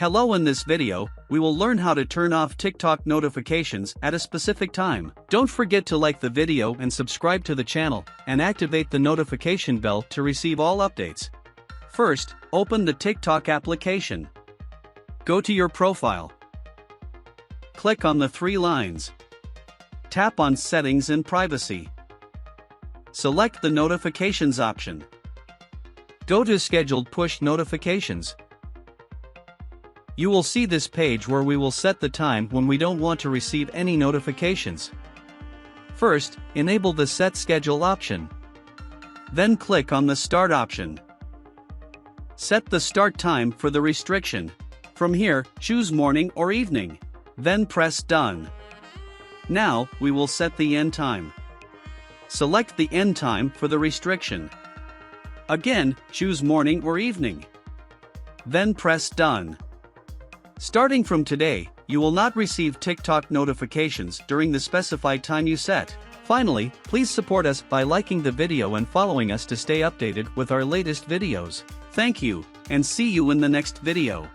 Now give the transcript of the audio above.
Hello, in this video, we will learn how to turn off TikTok notifications at a specific time. Don't forget to like the video and subscribe to the channel, and activate the notification bell to receive all updates. First, open the TikTok application. Go to your profile. Click on the three lines. Tap on Settings and Privacy. Select the Notifications option. Go to Scheduled Push Notifications. You will see this page where we will set the time when we don't want to receive any notifications. First, enable the Set Schedule option. Then click on the Start option. Set the start time for the restriction. From here, choose morning or evening. Then press Done. Now, we will set the end time. Select the end time for the restriction. Again, choose morning or evening. Then press Done. Starting from today, you will not receive TikTok notifications during the specified time you set. Finally, please support us by liking the video and following us to stay updated with our latest videos. Thank you, and see you in the next video.